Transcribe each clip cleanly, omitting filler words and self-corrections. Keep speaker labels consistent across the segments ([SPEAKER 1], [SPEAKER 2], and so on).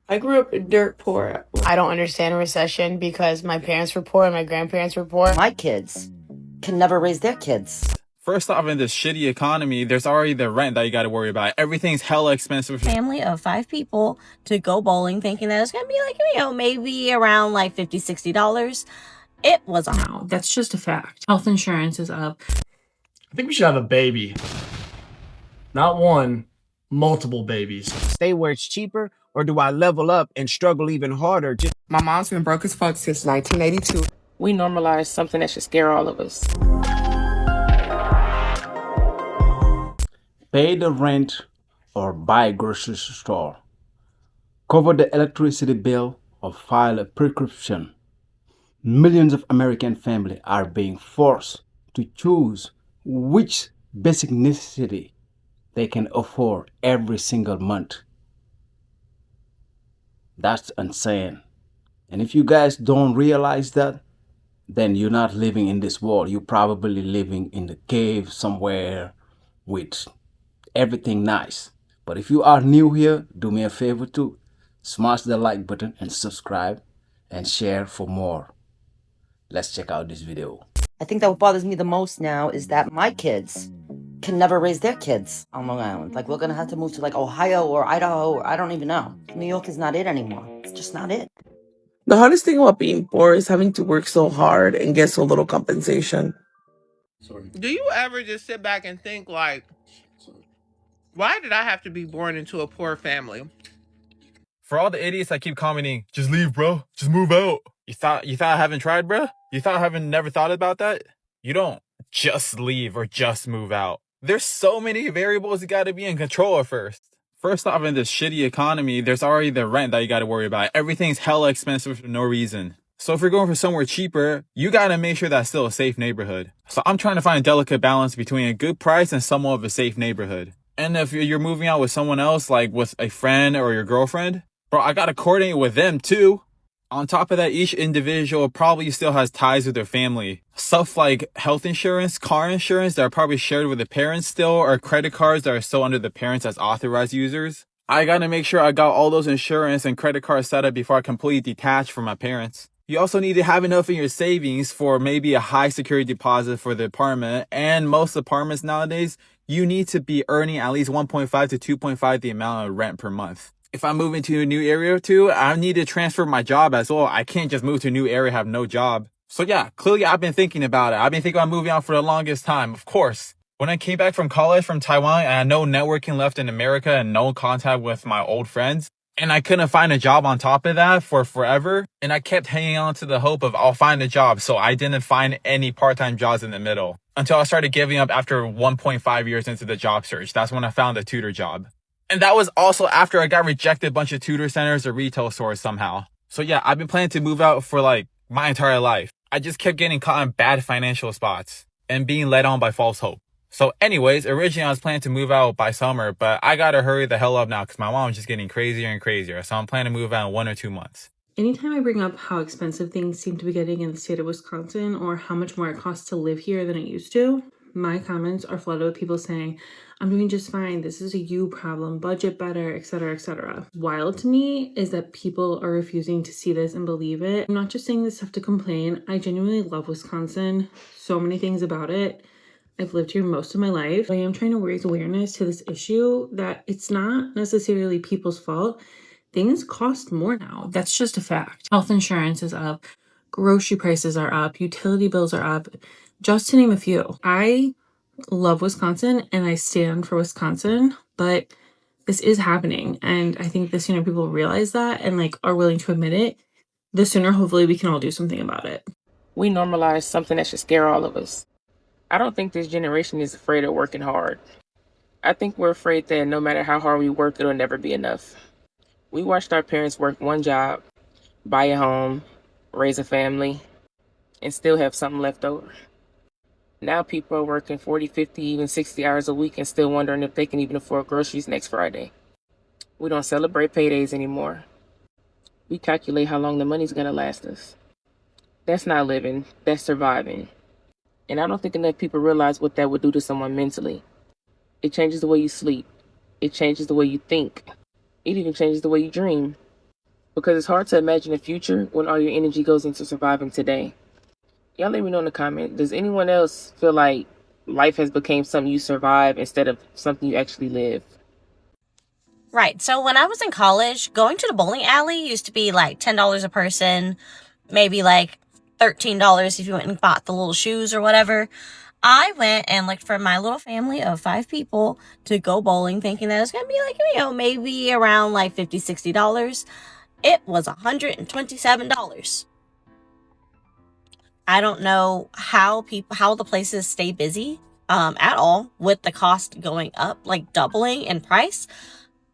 [SPEAKER 1] I grew up dirt poor.
[SPEAKER 2] I don't understand a recession because my parents were poor and my grandparents were poor.
[SPEAKER 3] My kids can never raise their kids.
[SPEAKER 4] First off, in this shitty economy, there's already the rent that you got to worry about. Everything's hella expensive.
[SPEAKER 5] Family of 5 people to go bowling thinking that it's gonna be like, maybe around like $50-$60. It was
[SPEAKER 1] No, that's just a fact. Health insurance is up.
[SPEAKER 6] I think we should have a baby. Not one, multiple babies.
[SPEAKER 7] Stay where it's cheaper, or do I level up and struggle even harder?
[SPEAKER 8] My mom's been broke as fuck since 1982.
[SPEAKER 9] We normalize something that should scare all of us.
[SPEAKER 10] Pay the rent or buy a grocery store. Cover the electricity bill or file a prescription. Millions of American families are being forced to choose which basic necessity they can afford every single month. That's insane. And if you guys don't realize that, then you're not living in this world. You're probably living in the cave somewhere with everything nice. But if you are new here, do me a favor too. Smash the like button and subscribe and share for more. Let's check out this video.
[SPEAKER 3] I think that what bothers me the most now is that my kids can never raise their kids on Long Island. Like, we're gonna have to move to like Ohio or Idaho, or I don't even know. New York is not it anymore. It's just not it.
[SPEAKER 8] The hardest thing about being poor is having to work so hard and get so little compensation.
[SPEAKER 11] Do you ever just sit back and think, like, why did I have to be born into a poor family?
[SPEAKER 4] For all the idiots that keep commenting, just leave, bro. Just move out. You thought I haven't tried, bro? You thought I haven't never thought about that? You don't just leave or just move out. There's so many variables you got to be in control of first. First off, in this shitty economy, there's already the rent that you got to worry about. Everything's hella expensive for no reason. So if you're going for somewhere cheaper, you got to make sure that's still a safe neighborhood. So I'm trying to find a delicate balance between a good price and somewhat of a safe neighborhood. And if you're moving out with someone else, like with a friend or your girlfriend, bro, I got to coordinate with them too. On top of that, each individual probably still has ties with their family. Stuff like health insurance, car insurance that are probably shared with the parents still, or credit cards that are still under the parents as authorized users. I gotta make sure I got all those insurance and credit cards set up before I completely detach from my parents. You also need to have enough in your savings for maybe a high security deposit for the apartment, and most apartments nowadays, you need to be earning at least 1.5 to 2.5 the amount of rent per month. If I move into a new area too, I need to transfer my job as well. I can't just move to a new area, have no job. So yeah, clearly I've been thinking about it. I've been thinking about moving out for the longest time, of course. When I came back from college from Taiwan, I had no networking left in America and no contact with my old friends. And I couldn't find a job on top of that for forever. And I kept hanging on to the hope of I'll find a job. So I didn't find any part-time jobs in the middle until I started giving up after 1.5 years into the job search. That's when I found a tutor job. And that was also after I got rejected a bunch of tutor centers or retail stores somehow. So yeah, I've been planning to move out for like my entire life. I just kept getting caught in bad financial spots and being led on by false hope. So anyways, originally I was planning to move out by summer, but I gotta hurry the hell up now because my mom's just getting crazier and crazier. So I'm planning to move out in 1 or 2 months.
[SPEAKER 1] Anytime I bring up how expensive things seem to be getting in the state of Wisconsin, or how much more it costs to live here than it used to, my comments are flooded with people saying, I'm doing just fine, this is a you problem, budget better, etc., etc. Wild to me is that people are refusing to see this and believe it. I'm not just saying this stuff to complain. I genuinely love Wisconsin. So many things about it. I've lived here most of my life. I am trying to raise awareness to this issue that it's not necessarily people's fault. Things cost more now. That's just a fact. Health insurance is up. Grocery prices are up. Utility bills are up. Just to name a few. I love Wisconsin and I stand for Wisconsin, but this is happening. And I think the sooner people realize that and like are willing to admit it, the sooner hopefully we can all do something about it.
[SPEAKER 9] We normalize something that should scare all of us. I don't think this generation is afraid of working hard. I think we're afraid that no matter how hard we work, it'll never be enough. We watched our parents work one job, buy a home, raise a family, and still have something left over. Now people are working 40, 50, even 60 hours a week and still wondering if they can even afford groceries next Friday. We don't celebrate paydays anymore. We calculate how long the money's gonna last us. That's not living, that's surviving. And I don't think enough people realize what that would do to someone mentally. It changes the way you sleep. It changes the way you think. It even changes the way you dream. because it's hard to imagine a future when all your energy goes into surviving today. Y'all let me know in the comment. Does anyone else feel like life has become something you survive instead of something you actually live?
[SPEAKER 5] Right. So when I was in college, going to the bowling alley used to be like $10 a person, maybe like $13 if you went and bought the little shoes or whatever. I went and looked for my little family of 5 people to go bowling, thinking that it was going to be like, maybe around like $50, $60. It was $127. I don't know how the places stay busy at all with the cost going up, like doubling in price.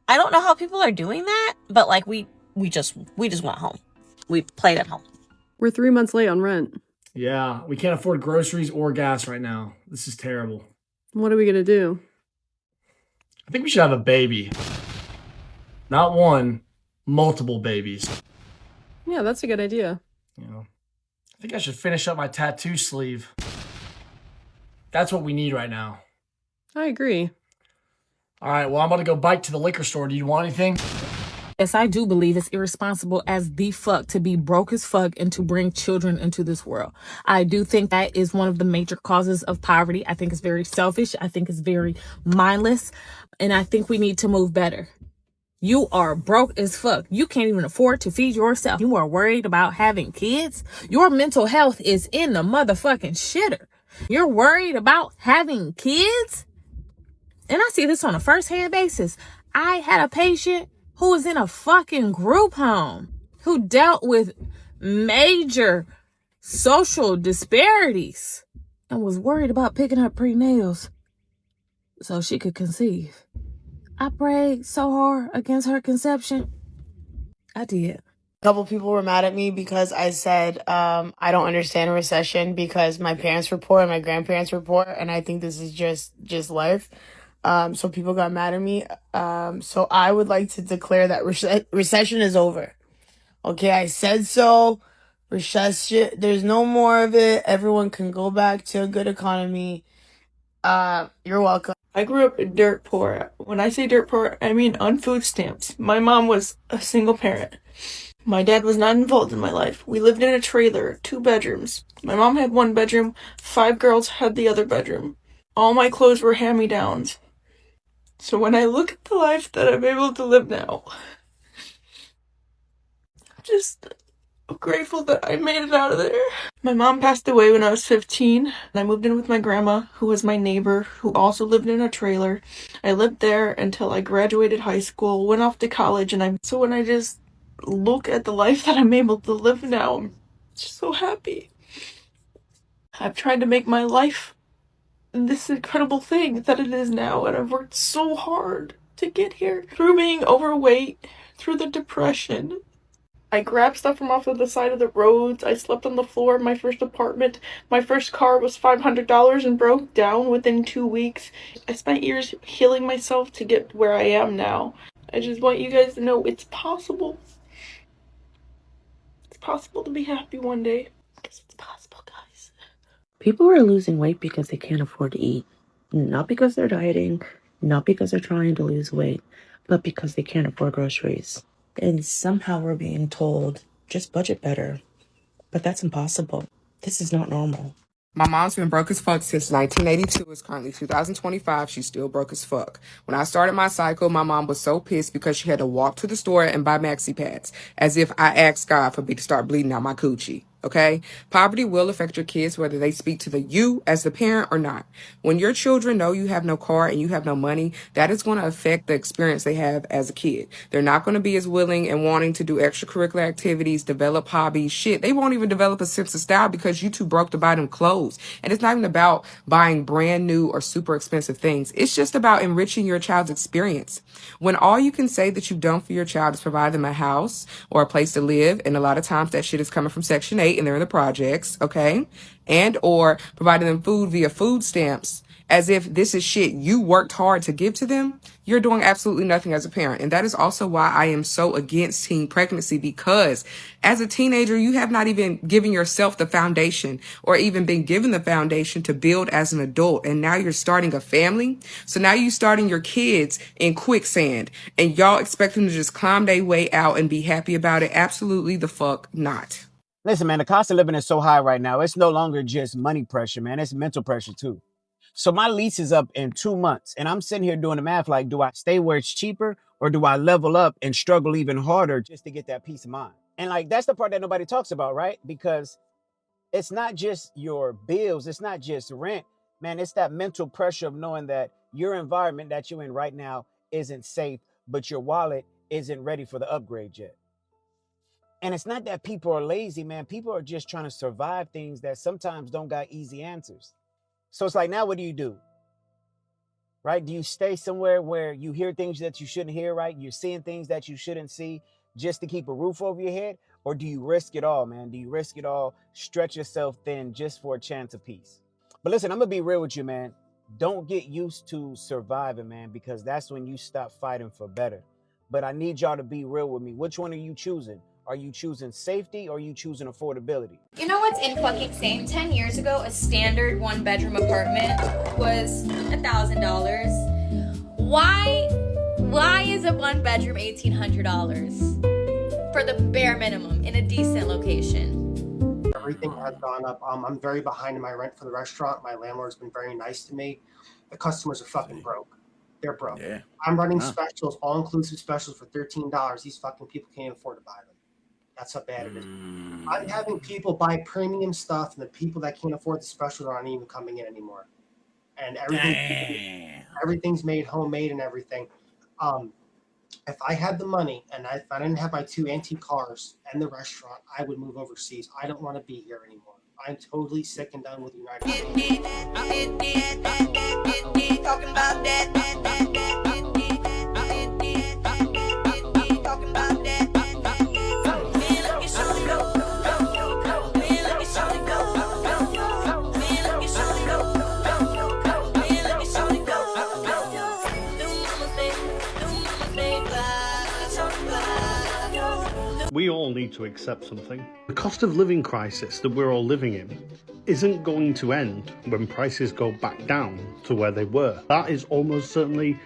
[SPEAKER 5] I don't know how people are doing that, but like we just went home. We played at home.
[SPEAKER 12] We're 3 months late on rent.
[SPEAKER 6] Yeah, we can't afford groceries or gas right now. This is terrible.
[SPEAKER 12] What are we gonna do?
[SPEAKER 6] I think we should have a baby. Not one, multiple babies.
[SPEAKER 12] Yeah, that's a good idea.
[SPEAKER 6] You know, I think I should finish up my tattoo sleeve. That's what we need right now.
[SPEAKER 12] I agree.
[SPEAKER 6] All right, well, I'm going to go bike to the liquor store. Do you want anything?
[SPEAKER 13] Yes, I do believe it's irresponsible as the fuck to be broke as fuck and to bring children into this world. I do think that is one of the major causes of poverty. I think it's very selfish. I think it's very mindless. And I think we need to move better. You are broke as fuck. You can't even afford to feed yourself. You are worried about having kids. Your mental health is in the motherfucking shitter. You're worried about having kids? And I see this on a first-hand basis. I had a patient who was in a fucking group home who dealt with major social disparities and was worried about picking up prenatals so she could conceive. I prayed so hard against her conception. I did.
[SPEAKER 2] A couple people were mad at me because I said I don't understand a recession because my parents were poor and my grandparents were poor, and I think this is just life. So people got mad at me. So I would like to declare that recession is over. Okay, I said so. Recession, there's no more of it. Everyone can go back to a good economy. You're welcome.
[SPEAKER 14] I grew up dirt poor. When I say dirt poor, I mean on food stamps. My mom was a single parent. My dad was not involved in my life. We lived in a trailer, 2 bedrooms. My mom had 1 bedroom, 5 girls had the other bedroom. All my clothes were hand-me-downs. So when I look at the life that I'm able to live now, I'm grateful that I made it out of there. My mom passed away when I was 15, and I moved in with my grandma, who was my neighbor, who also lived in a trailer. I lived there until I graduated high school, went off to college, so when I just look at the life that I'm able to live now, I'm just so happy. I've tried to make my life this incredible thing that it is now, and I've worked so hard to get here. Through being overweight, through the depression, I grabbed stuff from off of the side of the roads. I slept on the floor of my first apartment. My first car was $500 and broke down within 2 weeks. I spent years healing myself to get where I am now. I just want you guys to know it's possible. It's possible to be happy one day. Because it's possible, guys.
[SPEAKER 15] People are losing weight because they can't afford to eat. Not because they're dieting, not because they're trying to lose weight, but because they can't afford groceries. And somehow we're being told, just budget better. But that's impossible. This is not normal.
[SPEAKER 16] My mom's been broke as fuck since 1982. It's currently 2025. She's still broke as fuck. When I started my cycle, my mom was so pissed because she had to walk to the store and buy maxi pads, as if I asked God for me to start bleeding out my coochie. Okay? Poverty will affect your kids whether they speak to you as the parent or not. When your children know you have no car and you have no money, that is going to affect the experience they have as a kid. They're not going to be as willing and wanting to do extracurricular activities, develop hobbies, shit. They won't even develop a sense of style because you too broke to buy them clothes. And it's not even about buying brand new or super expensive things. It's just about enriching your child's experience. When all you can say that you've done for your child is provide them a house or a place to live, and a lot of times that shit is coming from Section 8 and they're in the projects, okay? And or providing them food via food stamps, as if this is shit you worked hard to give to them, you're doing absolutely nothing as a parent. And that is also why I am so against teen pregnancy, because as a teenager, you have not even given yourself the foundation or even been given the foundation to build as an adult. And now you're starting a family. So now you're starting your kids in quicksand and y'all expect them to just climb their way out and be happy about it. Absolutely the fuck not.
[SPEAKER 7] Listen, man, the cost of living is so high right now. It's no longer just money pressure, man. It's mental pressure too. So my lease is up in 2 months, and I'm sitting here doing the math like, do I stay where it's cheaper or do I level up and struggle even harder just to get that peace of mind? And like, that's the part that nobody talks about, right? Because it's not just your bills, it's not just rent, man. It's that mental pressure of knowing that your environment that you're in right now isn't safe, but your wallet isn't ready for the upgrade yet. And it's not that people are lazy, man. People are just trying to survive things that sometimes don't got easy answers. So it's like, now what do? Right? Do you stay somewhere where you hear things that you shouldn't hear, right? You're seeing things that you shouldn't see just to keep a roof over your head? Or do you risk it all, man? Do you risk it all, stretch yourself thin just for a chance of peace? But listen, I'm going to be real with you, man. Don't get used to surviving, man, because that's when you stop fighting for better. But I need y'all to be real with me. Which one are you choosing? Are you choosing safety or are you choosing affordability?
[SPEAKER 17] You know what's in fucking insane? 10 years ago, a standard 1-bedroom apartment was $1,000. Why is a 1-bedroom $1,800 for the bare minimum in a decent location?
[SPEAKER 18] Everything has gone up. I'm very behind in my rent for the restaurant. My landlord's been very nice to me. The customers are fucking broke. They're broke.
[SPEAKER 19] Yeah.
[SPEAKER 18] I'm running specials, all-inclusive specials for $13. These fucking people can't afford to buy them. That's how bad it is. I'm having people buy premium stuff, and the people that can't afford the specials aren't even coming in anymore. And everything's made homemade and everything. If I had the money and if I didn't have my 2 antique cars and the restaurant, I would move overseas. I don't want to be here anymore. I'm totally sick and done with the United States.
[SPEAKER 17] Talking about that.
[SPEAKER 20] We all need to accept something. The cost of living crisis that we're all living in isn't going to end when prices go back down to where they were. That is almost certainly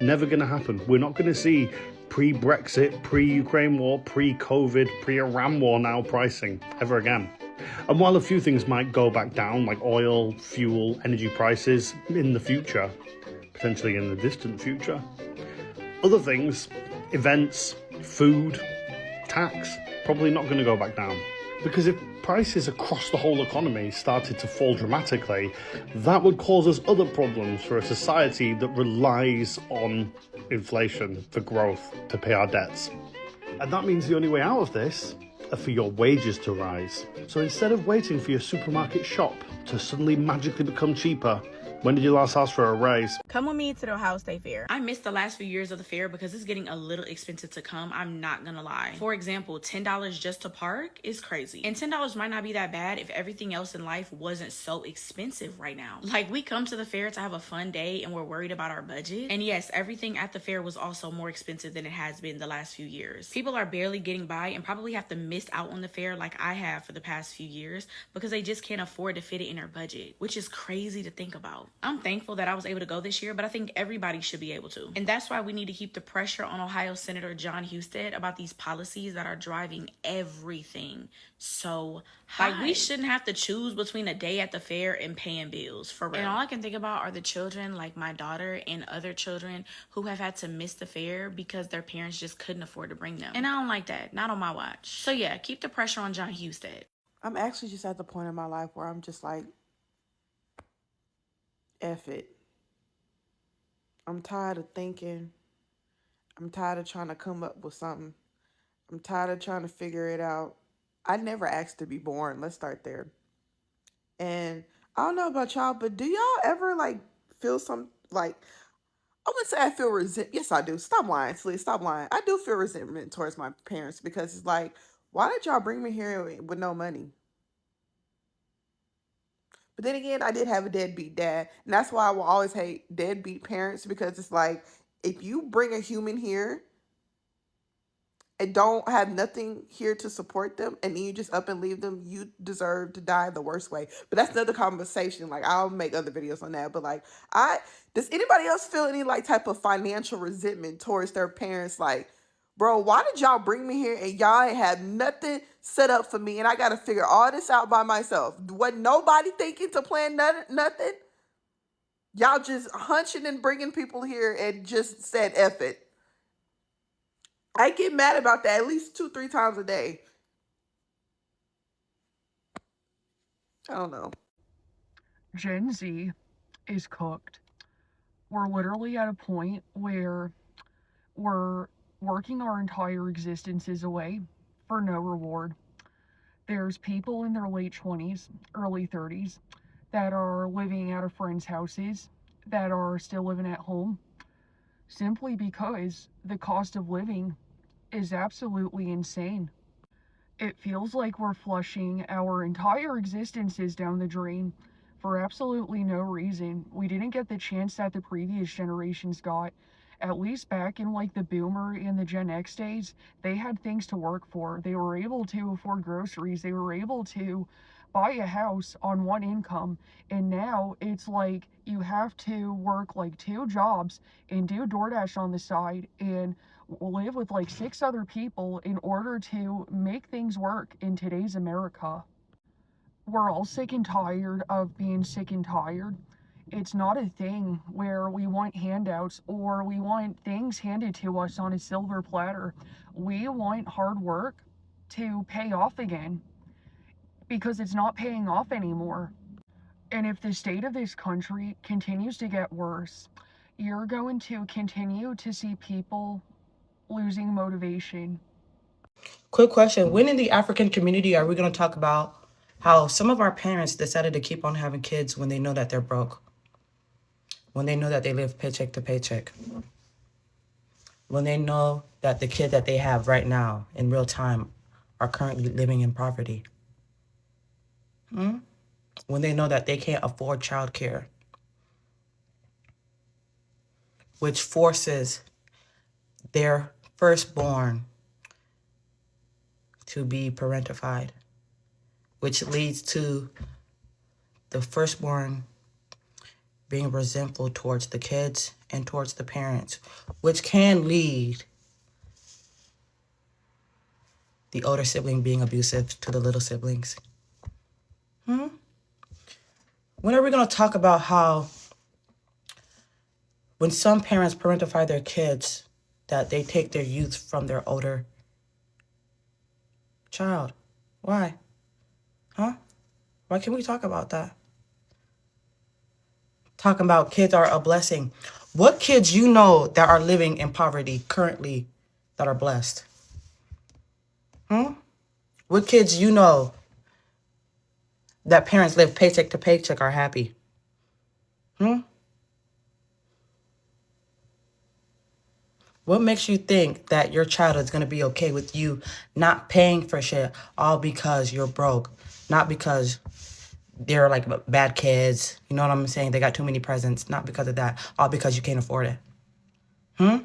[SPEAKER 20] never going to happen. We're not going to see pre-Brexit, pre-Ukraine war, pre-COVID, pre-Iran war now pricing ever again. And while a few things might go back down, like oil, fuel, energy prices in the future, potentially in the distant future, other things, events, food, tax, probably not going to go back down. Because if prices across the whole economy started to fall dramatically, that would cause us other problems for a society that relies on inflation for growth to pay our debts. And that means the only way out of this are for your wages to rise. So instead of waiting for your supermarket shop to suddenly magically become cheaper, when did you last ask for a raise?
[SPEAKER 21] Come with me to the Ohio State Fair.
[SPEAKER 22] I missed the last few years of the fair because it's getting a little expensive to come. I'm not gonna lie. For example, $10 just to park is crazy. And $10 might not be that bad if everything else in life wasn't so expensive right now. Like, we come to the fair to have a fun day and we're worried about our budget. And yes, everything at the fair was also more expensive than it has been the last few years. People are barely getting by and probably have to miss out on the fair like I have for the past few years because they just can't afford to fit it in their budget, which is crazy to think about. I'm thankful that I was able to go this year, but I think everybody should be able to. And that's why we need to keep the pressure on Ohio Senator John Husted about these policies that are driving everything so high. Like, we shouldn't have to choose between a day at the fair and paying bills, for real. And all I can think about are the children like my daughter and other children who have had to miss the fair because their parents just couldn't afford to bring them. And I don't like that, not on my watch. So yeah, keep the pressure on John Husted.
[SPEAKER 14] I'm actually just at the point in my life where I'm just like, F it. I'm tired of thinking. I'm tired of trying to come up with something. I'm tired of trying to figure it out. I never asked to be born. Let's start there. And I don't know about y'all, but do y'all ever feel some I wouldn't say I feel resentment. Yes, I do. Stop lying, please. Stop lying. I do feel resentment towards my parents because it's like, why did y'all bring me here with no money? But then again, I did have a deadbeat dad. And that's why I will always hate deadbeat parents, because it's like, if you bring a human here and don't have nothing here to support them, and then you just up and leave them, you deserve to die the worst way. But that's another conversation. Like, I'll make other videos on that. But like, does anybody else feel any like type of financial resentment towards their parents? Like, bro, why did y'all bring me here and y'all ain't have nothing set up for me, and I got to figure all this out by myself? Wasn't nobody thinking to plan nothing? Y'all just hunching and bringing people here and just said F it. I get mad about that at least 2-3 times a day. I don't know.
[SPEAKER 10] Gen Z is cooked. We're literally at a point where we're working our entire existences away for no reward. There's people in their late 20s, early 30s that are living out of friends' houses, that are still living at home, simply because the cost of living is absolutely insane. It feels like we're flushing our entire existences down the drain for absolutely no reason. We didn't get the chance that the previous generations got. At least back in like the boomer and the Gen X days, they had things to work for. They were able to afford groceries. They were able to buy a house on one income. And now it's like you have to work like 2 jobs and do DoorDash on the side and live with like 6 other people in order to make things work in today's America. We're all sick and tired of being sick and tired. It's not a thing where we want handouts or we want things handed to us on a silver platter. We want hard work to pay off again, because it's not paying off anymore. And if the state of this country continues to get worse, you're going to continue to see people losing motivation.
[SPEAKER 2] Quick question. When in the African community are we going to talk about how some of our parents decided to keep on having kids when they know that they're broke? When they know that they live paycheck to paycheck? When they know that the kid that they have right now in real time are currently living in poverty? When they know that they can't afford childcare, which forces their firstborn to be parentified, which leads to the firstborn being resentful towards the kids and towards the parents, which can lead the older sibling being abusive to the little siblings. When are we going to talk about how when some parents parentify their kids, that they take their youth from their older child? Why? Why can't we talk about that? Talking about kids are a blessing. What kids you know that are living in poverty currently that are blessed? What kids you know that parents live paycheck to paycheck are happy? What makes you think that your child is going to be okay with you not paying for shit all because you're broke? Not because they're like bad kids. You know what I'm saying? They got too many presents. Not because of that. All because you can't afford it.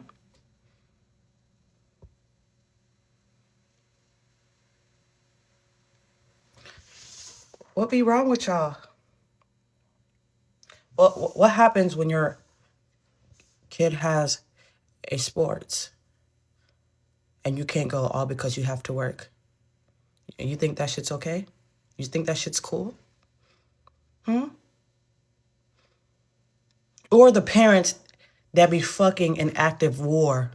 [SPEAKER 2] What be wrong with y'all? What happens when your kid has a sports and you can't go all because you have to work? And you think that shit's okay? You think that shit's cool? Or the parents that be fucking in active war.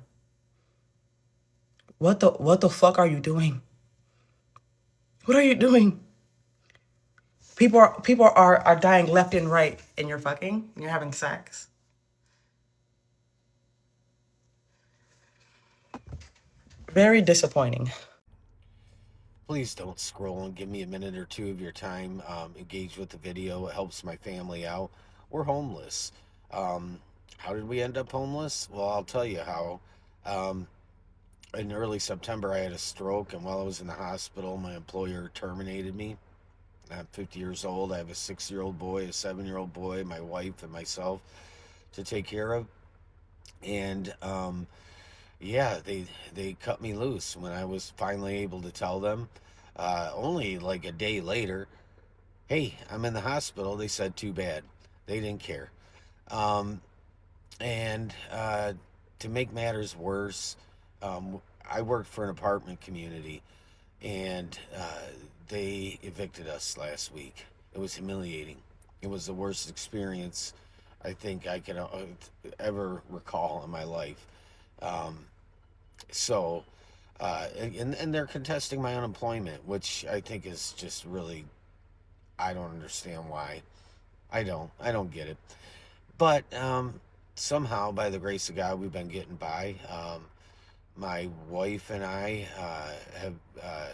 [SPEAKER 2] What the fuck are you doing? What are you doing? People are dying left and right, and you're fucking, and you're having sex. Very disappointing.
[SPEAKER 19] Please don't scroll and give me a minute or 2 of your time. Engage with the video. It helps my family out. We're homeless. How did we end up homeless? Well, I'll tell you how. In early September, I had a stroke, and while I was in the hospital, my employer terminated me. I'm 50 years old. I have a 6-year-old boy, a 7-year-old boy, my wife, and myself to take care of. And yeah, they cut me loose when I was finally able to tell them. Only like a day later, hey, I'm in the hospital. They said, too bad. They didn't care. Um, and to make matters worse, I worked for an apartment community, and they evicted us last week. It was humiliating. It was the worst experience I think I can ever recall in my life. Um, so, and they're contesting my unemployment, which I think is just really, I don't understand why. I don't get it. But somehow, by the grace of God, we've been getting by. My wife and I have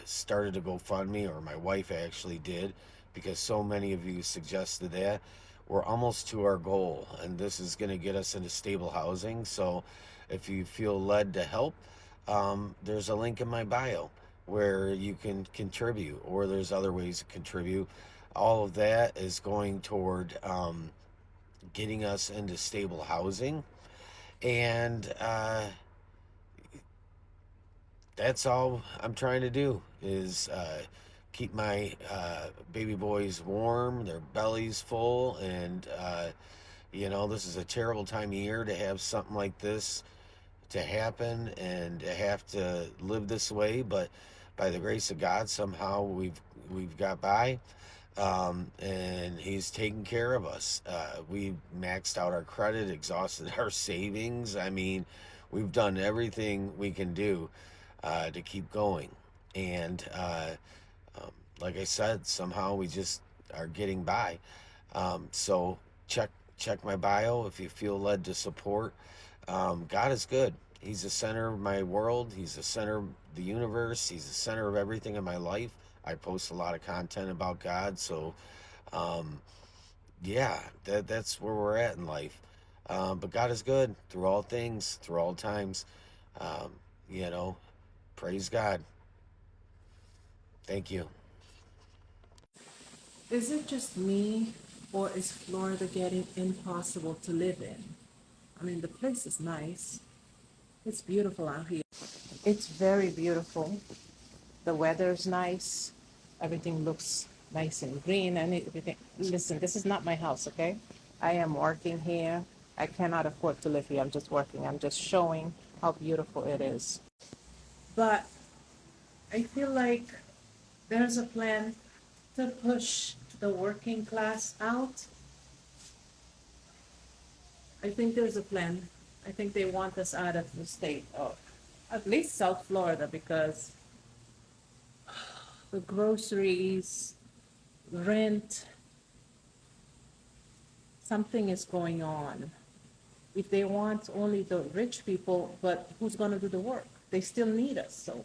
[SPEAKER 19] started a GoFundMe, or my wife actually did, because so many of you suggested that. We're almost to our goal, and this is going to get us into stable housing. So if you feel led to help, there's a link in my bio where you can contribute, or there's other ways to contribute. All of that is going toward getting us into stable housing. And that's all I'm trying to do is keep my baby boys warm, their bellies full, and this is a terrible time of year to have something like this to happen and to have to live this way. But by the grace of God, somehow we've got by, and He's taking care of us. We maxed out our credit, exhausted our savings. I mean, we've done everything we can do to keep going. And like I said, somehow we just are getting by. So check my bio if you feel led to support. God is good. He's the center of my world. He's the center of the universe. He's the center of everything in my life. I post a lot of content about God. So yeah, that's where we're at in life. But God is good through all things, through all times. Um, you know, praise God. Thank you.
[SPEAKER 3] Is it just me, or is Florida getting impossible to live in? I mean, the place is nice. It's beautiful out here. It's very beautiful. The weather's nice. Everything looks nice and green and everything. Listen, this is not my house, okay? I am working here. I cannot afford to live here. I'm just working. I'm just showing how beautiful it is. But I feel like there's a plan to push the working class out. I think there's a plan. I think they want us out of the state, or at least South Florida, because the groceries, rent, something is going on. If they want only the rich people, but who's going to do the work? They still need us. So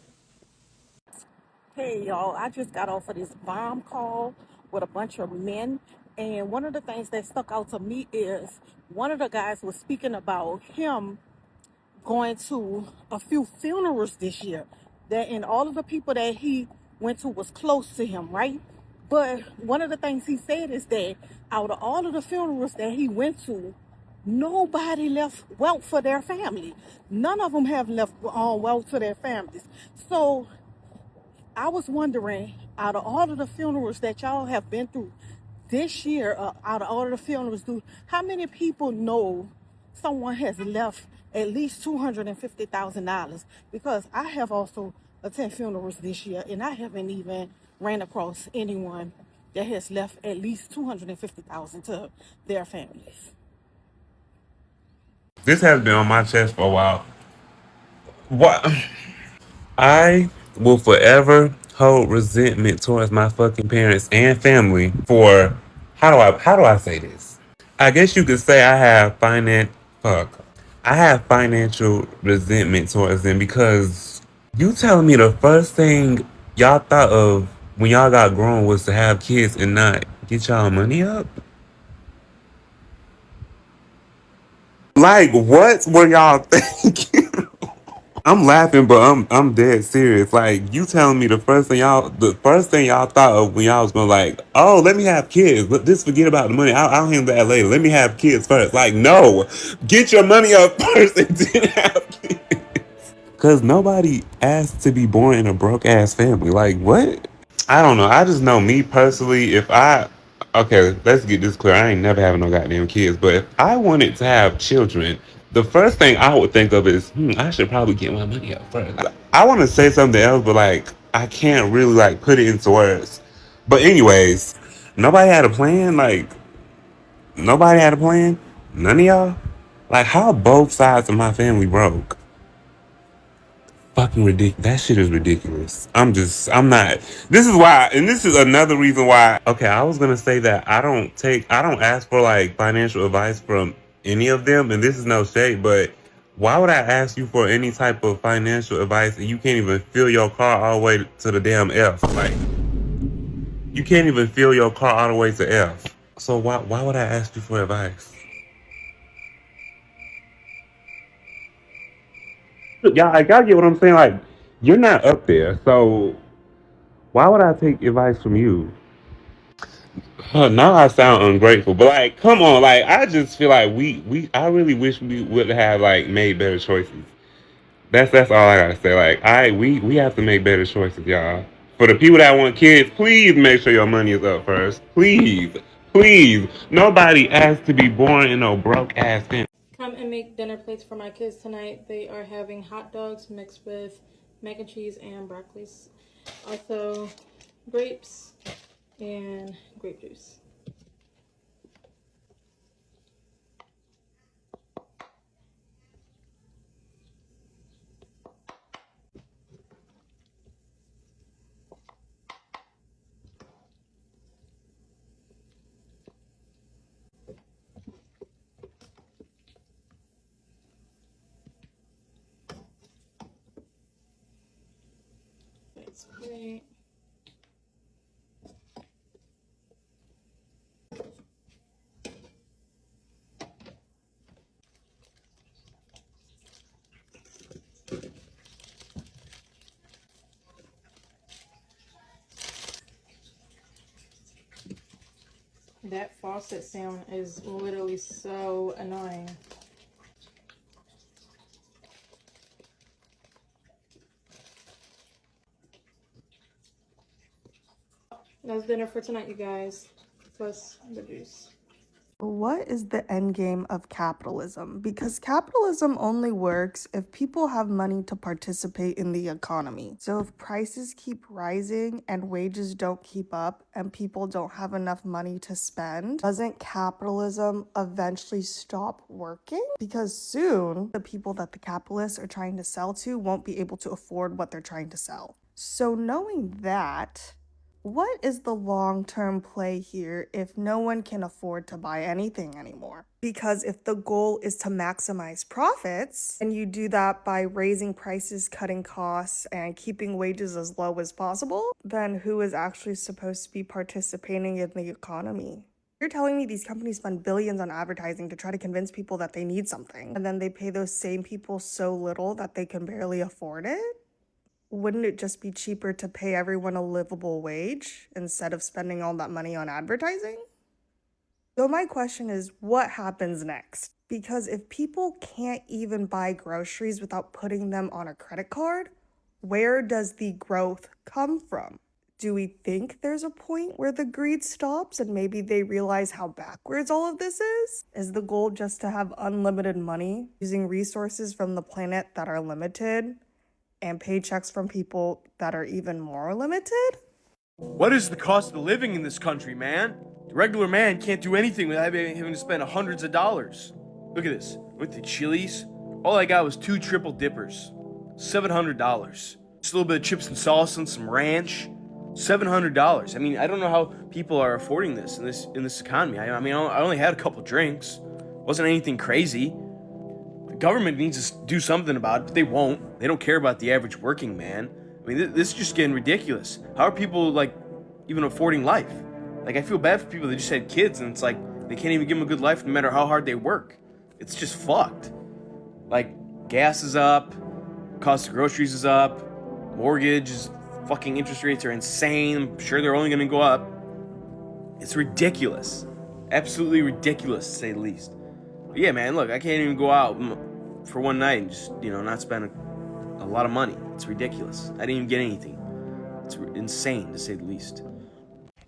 [SPEAKER 8] Hey y'all, I just got off of this bomb call with a bunch of men, and one of the things that stuck out to me is one of the guys was speaking about him going to a few funerals this year, that and all of the people that he went to was close to him, right? But one of the things he said is that out of all of the funerals that he went to, nobody left wealth for their family. None of them have left wealth for their families. So I was wondering, out of all of the funerals that y'all have been through this year, out of all of the funerals, how many people know someone has left at least $250,000? Because I have also attended funerals this year, and I haven't even ran across anyone that has left at least $250,000 to their families.
[SPEAKER 23] This has been on my chest for a while. What? I will forever hold resentment towards my fucking parents and family for how do I say this? I guess you could say I have financial resentment towards them because you telling me the first thing y'all thought of when y'all got grown was to have kids and not get y'all money up? Like, what were y'all thinking? I'm laughing, but I'm dead serious. Like you telling me the first thing y'all thought of when y'all was going like, oh, let me have kids. But just forget about the money. I'll handle that later. Let me have kids first. Like no, get your money up first and then have kids. Cause nobody asked to be born in a broke ass family. Like what? I don't know. I just know me personally. Okay, let's get this clear. I ain't never having no goddamn kids. But if I wanted to have children, the first thing I would think of is, I should probably get my money up first. I want to say something else, but like I can't really like put it into words. But anyways, nobody had a plan. Like nobody had a plan. None of y'all. Like how both sides of my family broke. Fucking ridiculous. That shit is ridiculous. I'm not. This is why, and this is another reason why. Okay, I was gonna say that I don't ask for like financial advice from any of them, and this is no shade, but why would I ask you for any type of financial advice and you can't even fill your car all the way to the damn F? Like, you can't even fill your car all the way to F. So why would I ask you for advice? Y'all, I gotta get what I'm saying. Like, you're not up there, so why would I take advice from you? Now I sound ungrateful, but like, come on, like I just feel like I really wish we would have like made better choices. That's all I gotta say. Like, we have to make better choices, y'all. For the people that want kids, please make sure your money is up first. Please, please. Nobody asked to be born in no broke ass family.
[SPEAKER 1] Come and make dinner plates for my kids tonight. They are having hot dogs mixed with mac and cheese and broccoli. Also, grapes and grape juice. That's great. That faucet sound is literally so annoying. That's dinner for tonight, you guys. Plus the juice.
[SPEAKER 4] What is the end game of capitalism? Because capitalism only works if people have money to participate in the economy. So if prices keep rising and wages don't keep up and people don't have enough money to spend, doesn't capitalism eventually stop working? Because soon the people that the capitalists are trying to sell to won't be able to afford what they're trying to sell. So knowing that, what is the long-term play here if no one can afford to buy anything anymore? Because if the goal is to maximize profits, and you do that by raising prices, cutting costs, and keeping wages as low as possible, then who is actually supposed to be participating in the economy? You're telling me these companies spend billions on advertising to try to convince people that they need something, and then they pay those same people so little that they can barely afford it? Wouldn't it just be cheaper to pay everyone a livable wage instead of spending all that money on advertising? So my question is, what happens next? Because if people can't even buy groceries without putting them on a credit card, where does the growth come from? Do we think there's a point where the greed stops and maybe they realize how backwards all of this is? Is the goal just to have unlimited money using resources from the planet that are limited and paychecks from people that are even more limited?
[SPEAKER 11] What is the cost of living in this country, man? The regular man can't do anything without having to spend hundreds of dollars. Look at this. With the Chili's, all I got was 2 triple dippers. $700. Just a little bit of chips and salsa and some ranch. $700. I mean, I don't know how people are affording this in this economy. I mean, I only had a couple drinks. Wasn't anything crazy. The government needs to do something about it, but they won't. They don't care about the average working man. I mean, this is just getting ridiculous. How are people, like, even affording life? Like, I feel bad for people that just had kids, and it's like, they can't even give them a good life no matter how hard they work. It's just fucked. Like, gas is up, Cost of groceries is up. Mortgages, fucking interest rates are insane. I'm sure they're only going to go up. It's ridiculous. Absolutely ridiculous, to say the least. But yeah, man, look, I can't even go out for one night and just, not spend a lot of money. It's ridiculous. I didn't even get anything. It's insane, to say the least.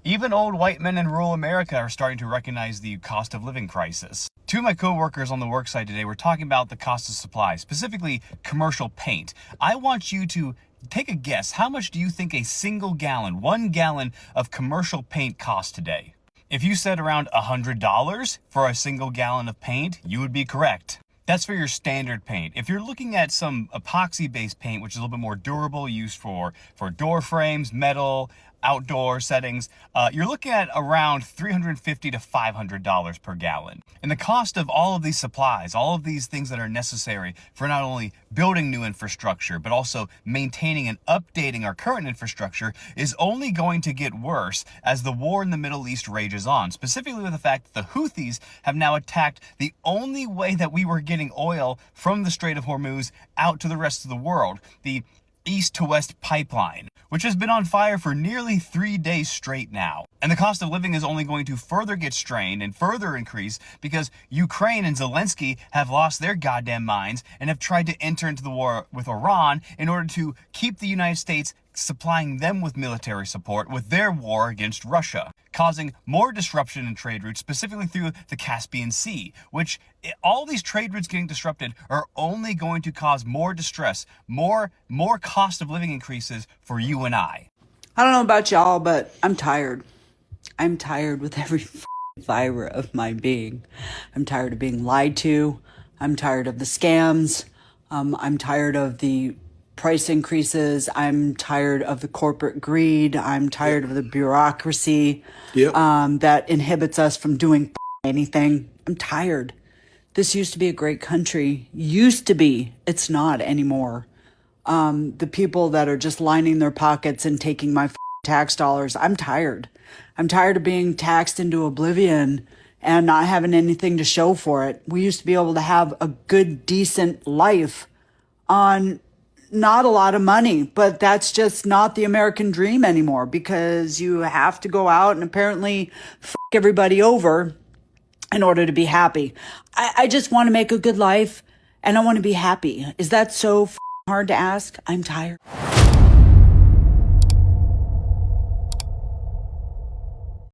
[SPEAKER 5] Even old white men in rural America are starting to recognize the cost of living crisis. Two of my co-workers on the worksite today were talking about the cost of supplies, specifically commercial paint. I want you to take a guess. How much do you think a single gallon, 1 gallon of commercial paint costs today? If you said around $100 for a single gallon of paint, you would be correct. That's for your standard paint. If you're looking at some epoxy-based paint, which is a little bit more durable, used for door frames, metal, outdoor settings, you're looking at around $350 to $500 per gallon. And the cost of all of these supplies, all of these things that are necessary for not only building new infrastructure, but also maintaining and updating our current infrastructure is only going to get worse as the war in the Middle East rages on, specifically with the fact that the Houthis have now attacked the only way that we were getting oil from the Strait of Hormuz out to the rest of the world, the east to west pipeline, which has been on fire for nearly 3 days straight now. And the cost of living is only going to further get strained and further increase because Ukraine and Zelensky have lost their goddamn minds and have tried to enter into the war with Iran in order to keep the United States supplying them with military support with their war against Russia, causing more disruption in trade routes, specifically through the Caspian Sea, which all these trade routes getting disrupted are only going to cause more distress, more cost of living increases for you and I.
[SPEAKER 9] I don't know about y'all, but I'm tired. I'm tired with every fiber of my being. I'm tired of being lied to. I'm tired of the scams. I'm tired of the price increases. I'm tired of the corporate greed. I'm tired of the bureaucracy that inhibits us from doing anything. I'm tired. This used to be a great country. Used to be. It's not anymore. The people that are just lining their pockets and taking my tax dollars, I'm tired. I'm tired of being taxed into oblivion and not having anything to show for it. We used to be able to have a good, decent life on not a lot of money, but that's just not the American dream anymore because you have to go out and apparently everybody over in order to be happy. I just want to make a good life and I want to be happy. Is that so hard to ask? I'm tired.